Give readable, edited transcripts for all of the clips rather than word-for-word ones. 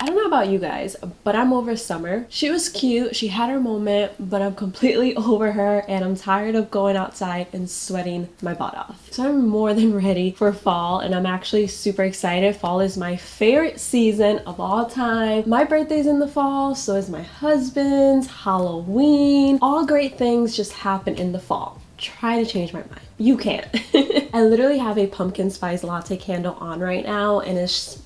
I don't know about you guys, but I'm over Summer. She was cute, she had her moment, but I'm completely over her and I'm tired of going outside and sweating my butt off. So I'm more than ready for fall and I'm actually super excited. Fall is my favorite season of all time. My birthday's in the fall, so is my husband's, Halloween. All great things just happen in the fall. Try to change my mind. You can't. I literally have a pumpkin spice latte candle on right now and it's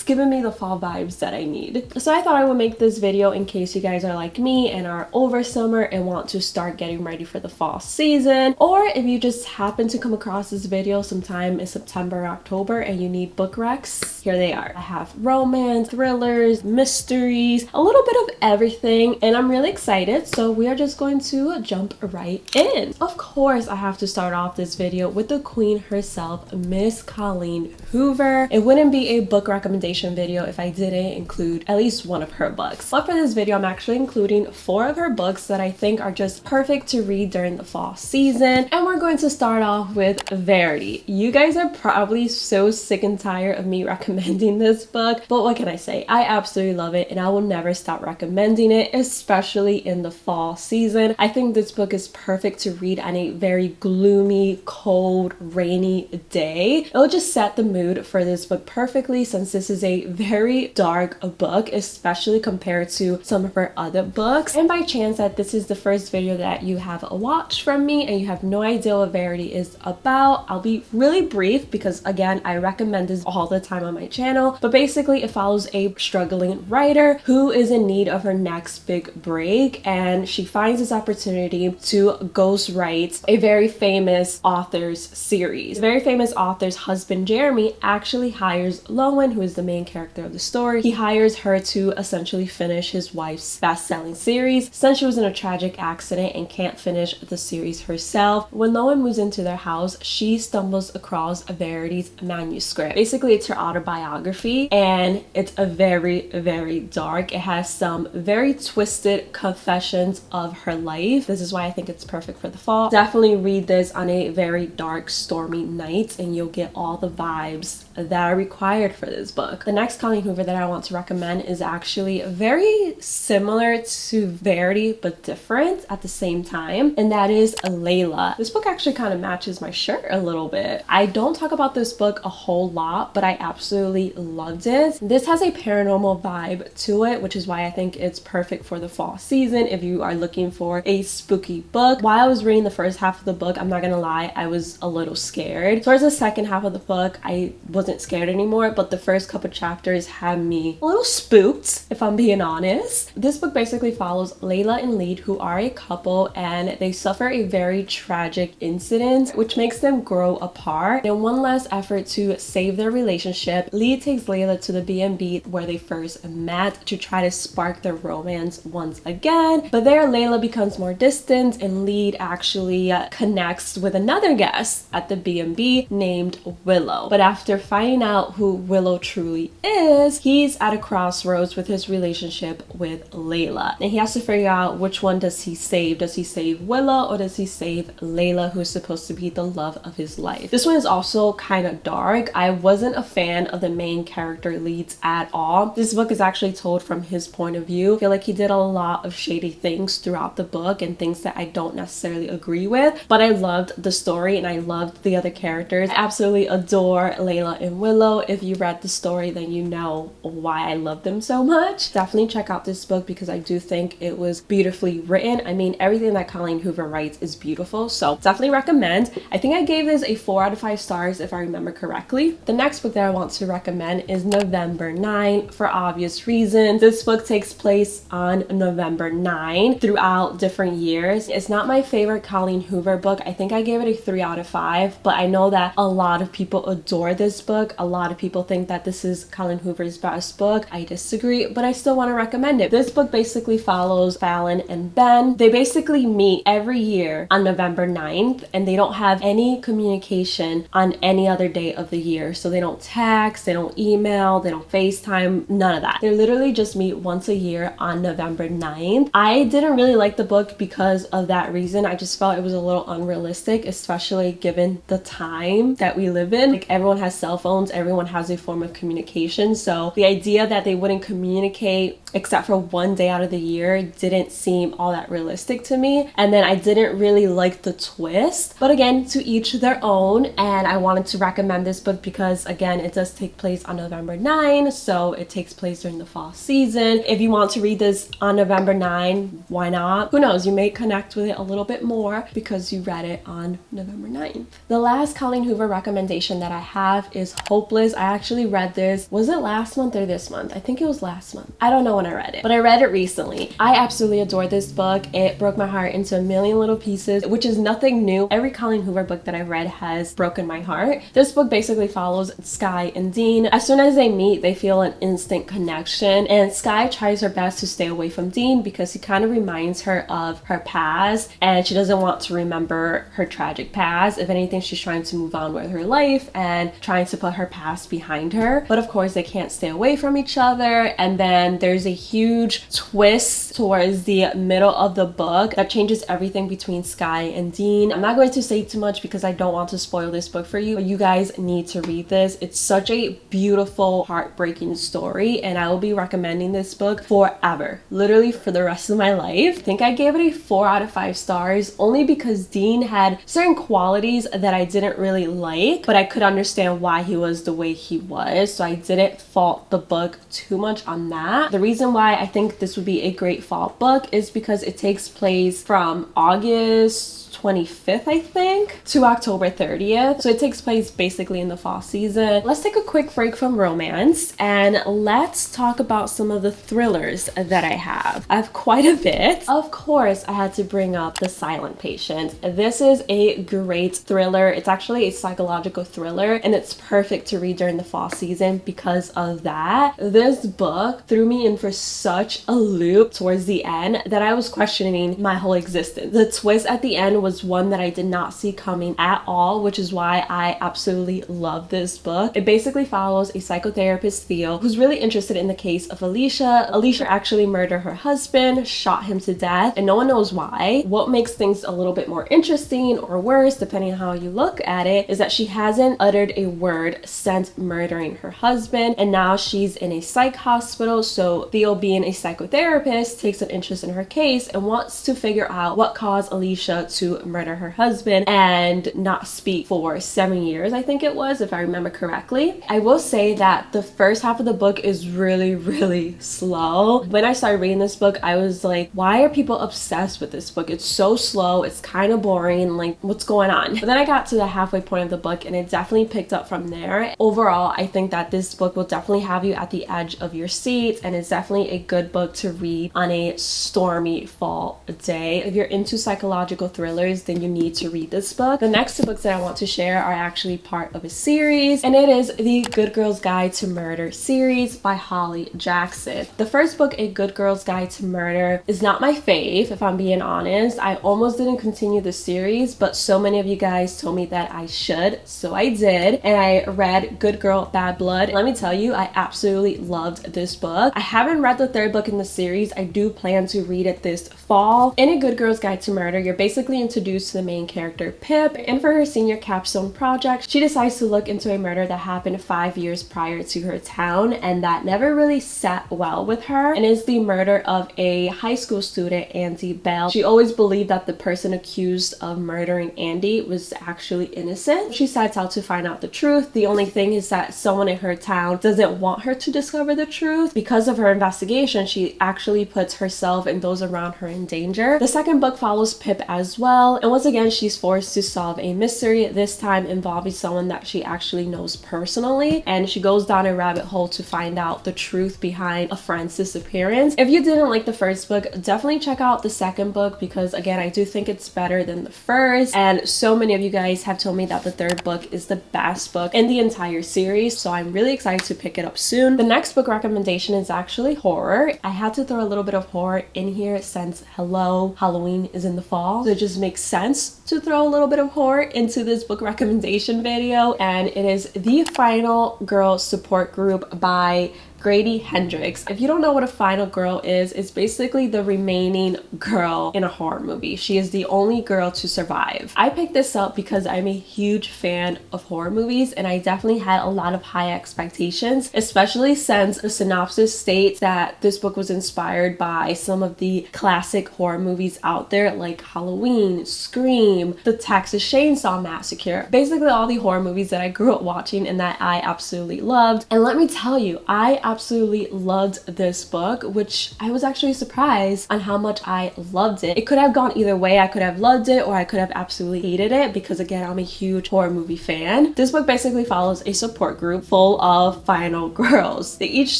giving me the fall vibes that I need. So I thought I would make this video in case you guys are like me and are over summer and want to start getting ready for the fall season. Or if you just happen to come across this video sometime in September or October and you need book recs, here they are. I have romance, thrillers, mysteries, a little bit of everything, and I'm really excited. So we are just going to jump right in. Of course, I have to start off this video with the queen herself, Miss Colleen Hoover. It wouldn't be a book recommendation video if I didn't include at least one of her books. But for this video, I'm actually including 4 of her books that I think are just perfect to read during the fall season. And we're going to start off with Verity. You guys are probably so sick and tired of me recommending this book, but what can I say? I absolutely love it and I will never stop recommending it, especially in the fall season. I think this book is perfect to read on a very gloomy, cold, rainy day. It'll just set the mood for this book perfectly, since this is a very dark book, especially compared to some of her other books. And by chance that this is the first video that you have watched from me and you have no idea what Verity is about, I'll be really brief because again, I recommend this all the time on my channel. But basically it follows a struggling writer who is in need of her next big break, and she finds this opportunity to ghostwrite a very famous author's series. The very famous author's husband Jeremy actually hires Lowen, who is the main character of the story. He hires her to essentially finish his wife's best-selling series since she was in a tragic accident and can't finish the series herself. When Lowen moves into their house, she stumbles across Verity's manuscript. Basically, it's her autobiography and it's a very, very dark. It has some very twisted confessions of her life. This is why I think it's perfect for the fall. Definitely read this on a very dark, stormy night and you'll get all the vibes that are required for this book. The next Colleen Hoover that I want to recommend is actually very similar to Verity but different at the same time, and that is Layla. This book actually kind of matches my shirt a little bit. I don't talk about this book a whole lot, but I absolutely loved it. This has a paranormal vibe to it, which is why I think it's perfect for the fall season if you are looking for a spooky book. While I was reading the first half of the book, I'm not gonna lie, I was a little scared. Towards the second half of the book, I wasn't scared anymore, but the first couple chapters had me a little spooked, if I'm being honest. This book basically follows Layla and Lead, who are a couple, and they suffer a very tragic incident which makes them grow apart. In one last effort to save their relationship, Lead takes Layla to the B&B where they first met to try to spark their romance once again, but there Layla becomes more distant and Lead actually connects with another guest at the B&B named Willow. But after finding out who Willow truly is, he's at a crossroads with his relationship with Layla, and he has to figure out which one does he save. Does he save Willow or does he save Layla, who's supposed to be the love of his life? This one is also kind of dark. I wasn't a fan of the main character Leads at all. This book is actually told from his point of view. I feel like he did a lot of shady things throughout the book and things that I don't necessarily agree with, but I loved the story and I loved the other characters. I absolutely adore Layla and Willow. If you read the story, then you know why I love them so much. Definitely check out this book because I do think it was beautifully written. I mean, everything that Colleen Hoover writes is beautiful, so definitely recommend. I think I gave this a 4 out of 5 stars if I remember correctly. The next book that I want to recommend is November 9, for obvious reasons. This book takes place on November 9 throughout different years. It's not my favorite Colleen Hoover book. I think I gave it a 3 out of 5, but I know that a lot of people adore this book. A lot of people think that this is Colleen Hoover's best book. I disagree, but I still want to recommend it. This book basically follows Fallon and Ben. They basically meet every year on November 9th and they don't have any communication on any other day of the year. So they don't text, they don't email, they don't FaceTime, none of that. They literally just meet once a year on November 9th. I didn't really like the book because of that reason. I just felt it was a little unrealistic, especially given the time that we live in. Like, everyone has cell phones, everyone has a form of communication. So the idea that they wouldn't communicate except for one day out of the year didn't seem all that realistic to me. And then I didn't really like the twist. But again, to each their own. And I wanted to recommend this book because, again, it does take place on November 9. So it takes place during the fall season. If you want to read this on November 9, why not? Who knows? You may connect with it a little bit more because you read it on November 9th. The last Colleen Hoover recommendation that I have is Hopeless. I actually read this, was it last month or this month? I think it was last month. I don't know when I read it, but I read it recently. I absolutely adore this book. It broke my heart into a million little pieces, which is nothing new. Every Colleen Hoover book that I've read has broken my heart. This book basically follows Sky and Dean. As soon as they meet, they feel an instant connection, and Sky tries her best to stay away from Dean because he kind of reminds her of her past, and she doesn't want to remember her tragic past. If anything, she's trying to move on with her life and trying to put her past behind her. But of course, they can't stay away from each other, and then there's a huge twist towards the middle of the book that changes everything between Sky and Dean. I'm not going to say too much because I don't want to spoil this book for you, but you guys need to read this. It's such a beautiful, heartbreaking story, and I will be recommending this book forever, literally for the rest of my life. I think I gave it a 4 out of 5 stars only because Dean had certain qualities that I didn't really like, but I could understand why he was the way he was, so I didn't fault the book too much on that. The reason why I think this would be a great fall book is because it takes place from August 25th, I think, to October 30th. So it takes place basically in the fall season. Let's take a quick break from romance and let's talk about some of the thrillers that I have. I have quite a bit. Of course, I had to bring up The Silent Patient. This is a great thriller. It's actually a psychological thriller, and it's perfect to read during the fall season because of that. This book threw me in for such a loop towards the end that I was questioning my whole existence. The twist at the end was one that I did not see coming at all, which is why I absolutely love this book. It basically follows a psychotherapist, Theo, who's really interested in the case of Alicia. Alicia actually murdered her husband, shot him to death, and no one knows why. What makes things a little bit more interesting or worse, depending on how you look at it, is that she hasn't uttered a word since murdering her husband, and now she's in a psych hospital. So Theo, being a psychotherapist, takes an interest in her case and wants to figure out what caused Alicia to murder her husband and not speak for 7 years, I think it was, if I remember correctly. I will say that the first half of the book is really slow. When I started reading this book, I was like, why are people obsessed with this book? It's so slow, it's kind of boring, like what's going on? But then I got to the halfway point of the book and it definitely picked up from there. Overall, I think that this book will definitely have you at the edge of your seat, and it's definitely a good book to read on a stormy fall day. If you're into psychological thrillers, then you need to read this book. The next 2 books that I want to share are actually part of a series, and it is the Good Girl's Guide to Murder series by Holly Jackson. The first book, A Good Girl's Guide to Murder, is not my fave, if I'm being honest. I almost didn't continue the series, but so many of you guys told me that I should, so I did, and I read Good Girl, Bad Blood. Let me tell you, I absolutely loved this book. I haven't read the 3rd book in the series. I do plan to read it this fall. In A Good Girl's Guide to Murder, you're basically introduced to the main character, Pip, and for her senior capstone project, she decides to look into a murder that happened 5 years prior to her town, and that never really sat well with her, and is the murder of a high school student, Andy Bell. She always believed that the person accused of murdering Andy was actually innocent. She sets out to find out the truth. The only thing is that someone in her town doesn't want her to discover the truth. Because of her investigation, she actually puts herself and those around her in danger. The 2nd book follows Pip as well, and once again she's forced to solve a mystery, this time involving someone that she actually knows personally, and she goes down a rabbit hole to find out the truth behind a friend's disappearance. If you didn't like the 1st book, definitely check out the 2nd book because, again, I do think it's better than the 1st, and so many of you guys have told me that the 3rd book is the best book in the entire series, so I'm really excited to pick it up soon. The next book recommendation is actually horror. I had to throw a little bit of horror in here since, hello, Halloween is in the fall, so it just makes sense to throw a little bit of horror into this book recommendation video, and it is The Final Girl Support Group by Grady Hendrix. If you don't know what a final girl is, it's basically the remaining girl in a horror movie. She is the only girl to survive. I picked this up because I'm a huge fan of horror movies, and I definitely had a lot of high expectations, especially since the synopsis states that this book was inspired by some of the classic horror movies out there like Halloween, Scream, the Texas Chainsaw Massacre, basically all the horror movies that I grew up watching and that I absolutely loved. And let me tell you, I absolutely loved this book, which I was actually surprised on how much I loved it. It could have gone either way. I could have loved it or I could have absolutely hated it because, again, I'm a huge horror movie fan. This book basically follows a support group full of final girls. They each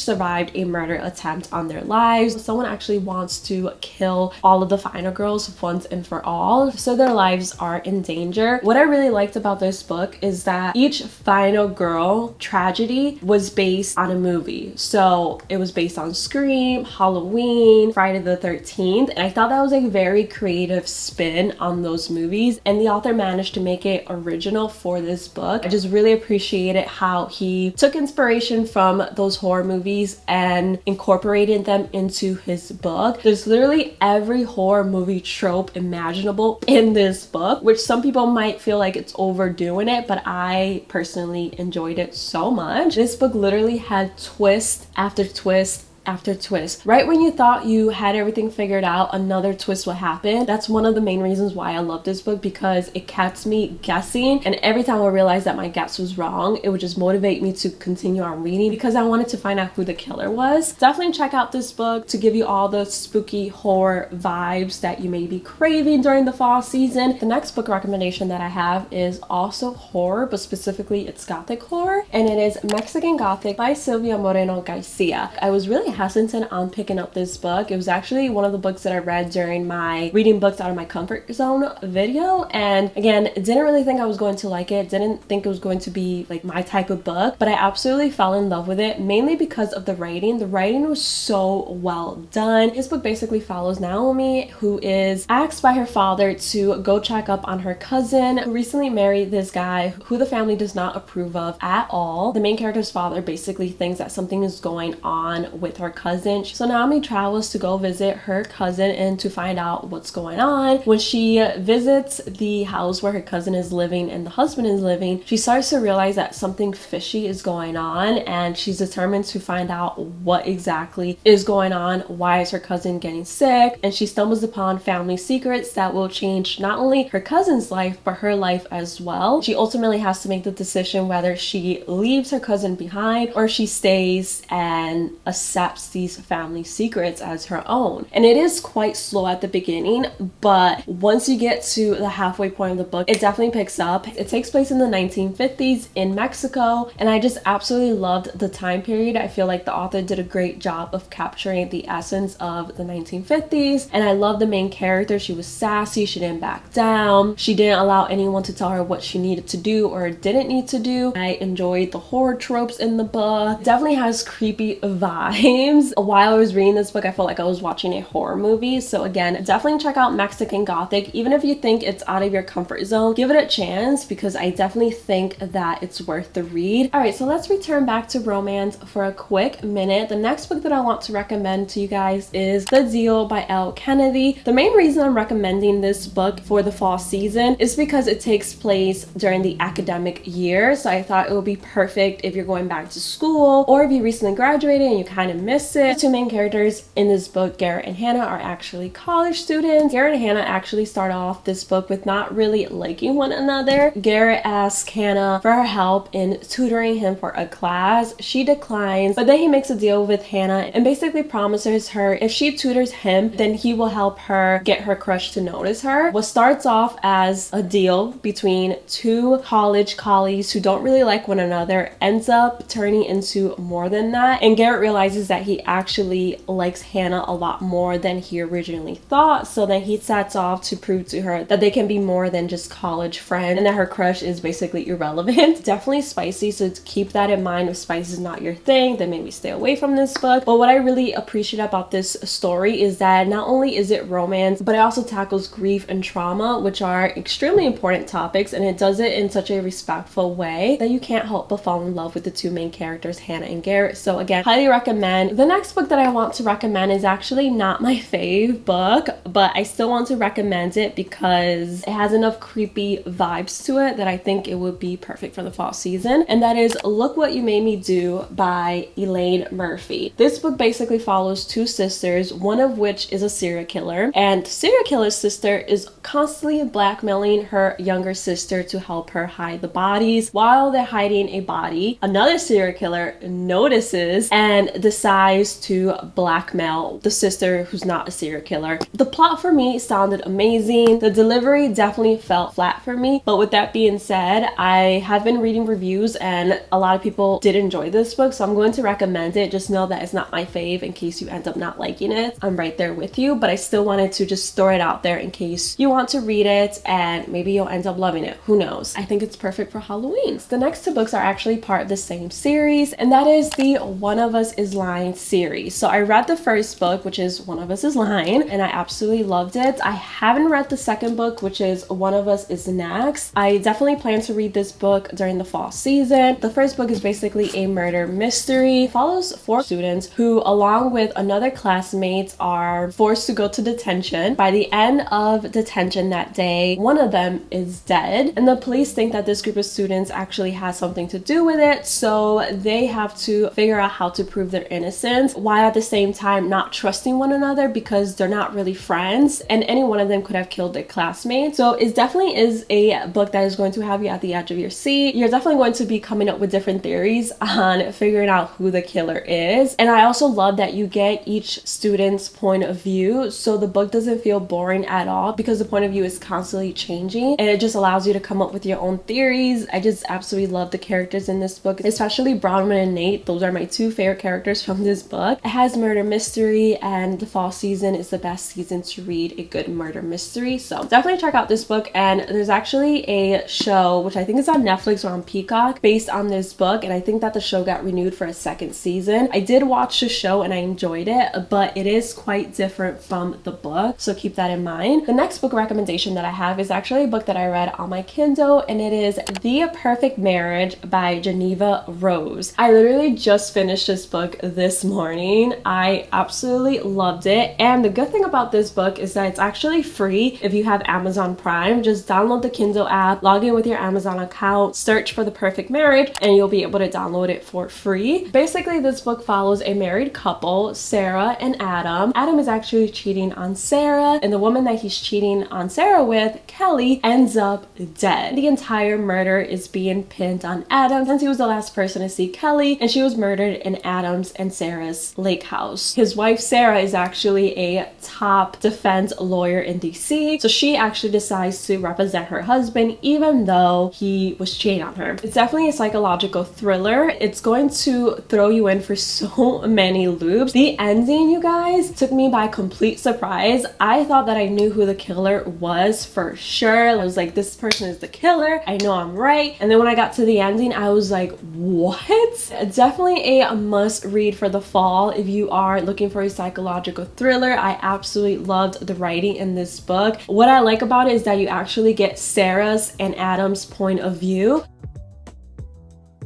survived a murder attempt on their lives. Someone actually wants to kill all of the final girls once and for all, so their lives are in danger. What I really liked about this book is that each final girl tragedy was based on a movie. So it was based on Scream, Halloween, Friday the 13th, and I thought that was a very creative spin on those movies, and the author managed to make it original for this book. I just really appreciated how he took inspiration from those horror movies and incorporated them into his book. There's literally every horror movie trope imaginable in this book, which some people might feel like it's overdoing it, but I personally enjoyed it so much. This book literally had twist after twist after twist. Right when you thought you had everything figured out, another twist will happen. That's one of the main reasons why I love this book, because it kept me guessing, and every time I realized that my guess was wrong, it would just motivate me to continue on reading because I wanted to find out who the killer was. Definitely check out this book to give you all the spooky horror vibes that you may be craving during the fall season. The next book recommendation that I have is also horror, but specifically it's gothic horror, and it is Mexican Gothic by Silvia Moreno Garcia. I was really hesitant on picking up this book. It was actually one of the books that I read during my reading books out of my comfort zone video, and again, didn't really think I was going to like it, didn't think it was going to be like my type of book, but I absolutely fell in love with it, mainly because of the writing. The writing was so well done. This book basically follows Naomi, who is asked by her father to go check up on her cousin who recently married this guy who the family does not approve of at all. The main character's father basically thinks that something is going on with her cousin. So Naomi travels to go visit her cousin and to find out what's going on. When she visits the house where her cousin is living and the husband is living, she starts to realize that something fishy is going on, and she's determined to find out what exactly is going on. Why is her cousin getting sick? And she stumbles upon family secrets that will change not only her cousin's life but her life as well. She ultimately has to make the decision whether she leaves her cousin behind or she stays and accepts these family secrets as her own. And it is quite slow at the beginning, but once you get to the halfway point of the book, it definitely picks up. It takes place in the 1950s in Mexico, and I just absolutely loved the time period. I feel like the author did a great job of capturing the essence of the 1950s, and I love the main character. She was sassy, she didn't back down, she didn't allow anyone to tell her what she needed to do or didn't need to do. I enjoyed the horror tropes in the book. Definitely has creepy vibes. While I was reading this book, I felt like I was watching a horror movie. So again, definitely check out Mexican Gothic. Even if you think it's out of your comfort zone, give it a chance because I definitely think that it's worth the read. Alright, so let's return back to romance for a quick minute. The next book that I want to recommend to you guys is The Deal by Elle Kennedy. The main reason I'm recommending this book for the fall season is because it takes place during the academic year. So I thought it would be perfect if you're going back to school or if you recently graduated and you kind of miss it. The two main characters in this book, Garrett and Hannah, are actually college students. Garrett and Hannah actually start off this book with not really liking one another. Garrett asks Hannah for her help in tutoring him for a class. She declines, but then he makes a deal with Hannah and basically promises her if she tutors him, then he will help her get her crush to notice her. What starts off as a deal between two college colleagues who don't really like one another ends up turning into more than that, and Garrett realizes that that he actually likes Hannah a lot more than he originally thought. So then he sets off to prove to her that they can be more than just college friends and that her crush is basically irrelevant. Definitely spicy, so to keep that in mind. If spice is not your thing, then maybe stay away from this book. But what I really appreciate about this story is that not only is it romance, but it also tackles grief and trauma, which are extremely important topics, and it does it in such a respectful way that you can't help but fall in love with the two main characters, Hannah and Garrett. So again, highly recommend. The next book that I want to recommend is actually not my fave book, but I still want to recommend it because it has enough creepy vibes to it that I think it would be perfect for the fall season, and that is Look What You Made Me Do by Elaine Murphy. This book basically follows two sisters, one of which is a serial killer, and serial killer's sister is constantly blackmailing her younger sister to help her hide the bodies. While they're hiding a body, another serial killer notices and decides to blackmail the sister who's not a serial killer. The plot for me sounded amazing. The delivery definitely felt flat for me, but with that being said, I have been reading reviews and a lot of people did enjoy this book, so I'm going to recommend it. Just know that it's not my fave in case you end up not liking it. I'm right there with you, but I still wanted to just throw it out there in case you want to read it and maybe you'll end up loving it. Who knows? I think it's perfect for Halloween. The next two books are actually part of the same series, and that is the One of Us is Lying series. So I read the first book, which is One of Us is Lying, and I absolutely loved it. I haven't read the second book, which is One of Us is Next. I definitely plan to read this book during the fall season. The first book is basically a murder mystery. It follows 4 students who, along with another classmate, are forced to go to detention. By the end of detention that day, one of them is dead, and the police think that this group of students actually has something to do with it, so they have to figure out how to prove their innocence while at the same time not trusting one another because they're not really friends and any one of them could have killed their classmate. So it definitely is a book that is going to have you at the edge of your seat. You're definitely going to be coming up with different theories on figuring out who the killer is, and I also love that you get each student's point of view, so the book doesn't feel boring at all because the point of view is constantly changing and it just allows you to come up with your own theories. I just absolutely love the characters in this book, especially Bronwyn and Nate. Those are my 2 favorite characters from this book. It has murder mystery, and the fall season is the best season to read a good murder mystery, so definitely check out this book. And there's actually a show which I think is on Netflix or on Peacock based on this book, and I think that the show got renewed for a second season. I did watch the show and I enjoyed it, but it is quite different from the book, so keep that in mind. The next book recommendation that I have is actually a book that I read on my Kindle, and it is The Perfect Marriage by Geneva Rose. I literally just finished this book this morning. I absolutely loved it, and the good thing about this book is that it's actually free if you have Amazon Prime. Just download the Kindle app, log in with your Amazon account, search for The Perfect Marriage, and you'll be able to download it for free. Basically, this book follows a married couple, Sarah and Adam. Adam is actually cheating on Sarah, and the woman that he's cheating on Sarah with, Kelly, ends up dead. The entire murder is being pinned on Adam since he was the last person to see Kelly, and she was murdered in Adam's and Sarah's lake house. His wife Sarah is actually a top defense lawyer in DC, so she actually decides to represent her husband even though he was cheating on her. It's definitely a psychological thriller. It's going to throw you in for so many loops. The ending, you guys, took me by complete surprise. I thought that I knew who the killer was for sure. I was like, this person is the killer. I know I'm right. And then when I got to the ending, I was like, what? Definitely a must read for the fall if you are looking for a psychological thriller. I absolutely loved the writing in this book. What I like about it is that you actually get Sarah's and Adam's point of view.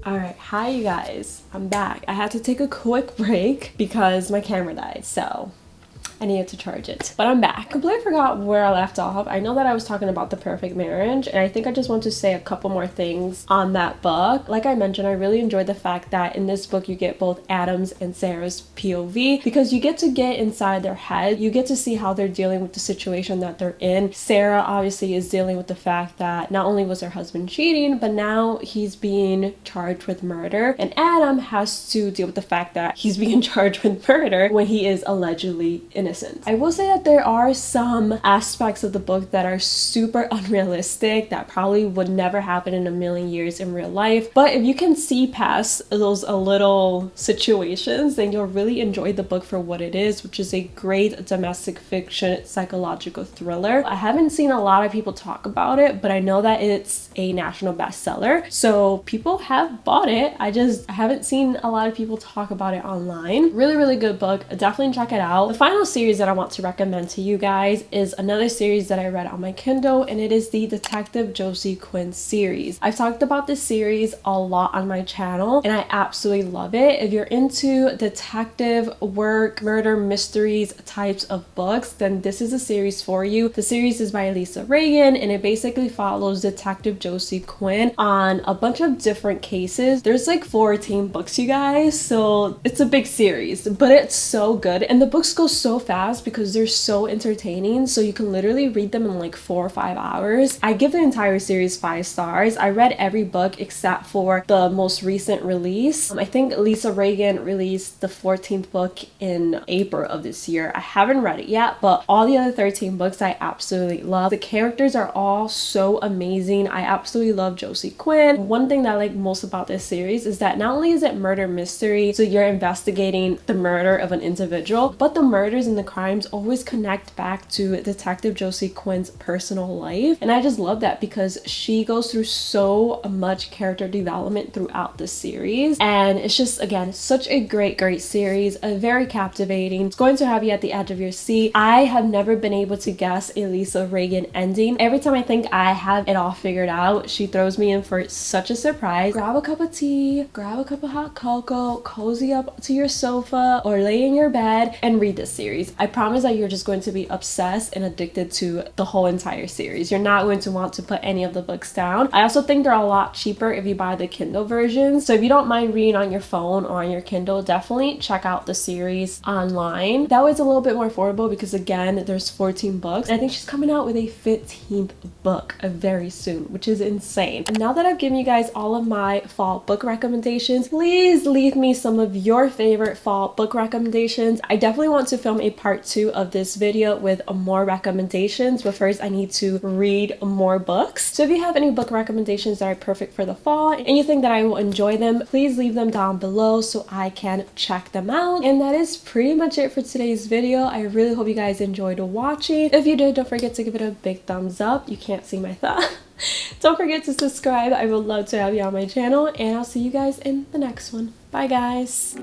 Alright, hi you guys, I'm back. I had to take a quick break because my camera died, so I needed to charge it. But I'm back. Completely forgot where I left off. I know that I was talking about The Perfect Marriage, and I think I just want to say a couple more things on that book. Like I mentioned, I really enjoyed the fact that in this book you get both Adam's and Sarah's POV because you get to get inside their head. You get to see how they're dealing with the situation that they're in. Sarah obviously is dealing with the fact that not only was her husband cheating, but now he's being charged with murder. And Adam has to deal with the fact that he's being charged with murder when he is allegedly innocent. innocence. I will say that there are some aspects of the book that are super unrealistic that probably would never happen in a million years in real life, but if you can see past those little situations, then you'll really enjoy the book for what it is, which is a great domestic fiction psychological thriller. I haven't seen a lot of people talk about it, but I know that it's a national bestseller, so people have bought it. I haven't seen a lot of people talk about it online. Really good book. Definitely check it out. The final series that I want to recommend to you guys is another series that I read on my Kindle, and it is the Detective Josie Quinn series. I've talked about this series a lot on my channel, and I absolutely love it. If you're into detective work, murder mysteries types of books, then this is a series for you. The series is by Lisa Reagan, and it basically follows Detective Josie Quinn on a bunch of different cases. There's like 14 books, you guys, so it's a big series, but it's so good. And the books go so fast because they're so entertaining, so you can literally read them in like 4 or 5 hours. I give the entire series 5 stars. I read every book except for the most recent release. I think Lisa Reagan released the 14th book in April of this year. I haven't read it yet, but all the other 13 books I absolutely love. The characters are all so amazing. I absolutely love Josie Quinn. One thing that I like most about this series is that not only is it murder mystery, so you're investigating the murder of an individual, but the murders and the crimes always connect back to Detective Josie Quinn's personal life. And I just love that because she goes through so much character development throughout the series, and it's just, again, such a great series, very captivating. It's going to have you at the edge of your seat. I have never been able to guess a Lisa Reagan ending. Every time I think I have it all figured out, she throws me in for such a surprise. Grab a cup of tea, grab a cup of hot cocoa, cozy up to your sofa or lay in your bed and read this series. I promise that you're just going to be obsessed and addicted to the whole entire series. You're not going to want to put any of the books down. I also think they're a lot cheaper if you buy the Kindle versions, so if you don't mind reading on your phone or on your Kindle, definitely check out the series online. That way it's a little bit more affordable because, again, there's 14 books, and I think she's coming out with a 15th book very soon, which is insane. And now that I've given you guys all of my fall book recommendations, please leave me some of your favorite fall book recommendations. I definitely want to film a part 2 of this video with more recommendations, but first I need to read more books. So if you have any book recommendations that are perfect for the fall and you think that I will enjoy them, please leave them down below so I can check them out. And that is pretty much it for today's video. I really hope you guys enjoyed watching. If you did, don't forget to give it a big thumbs up. You can't see my thumb. Don't forget to subscribe. I would love to have you on my channel, and I'll see you guys in the next one. Bye, guys.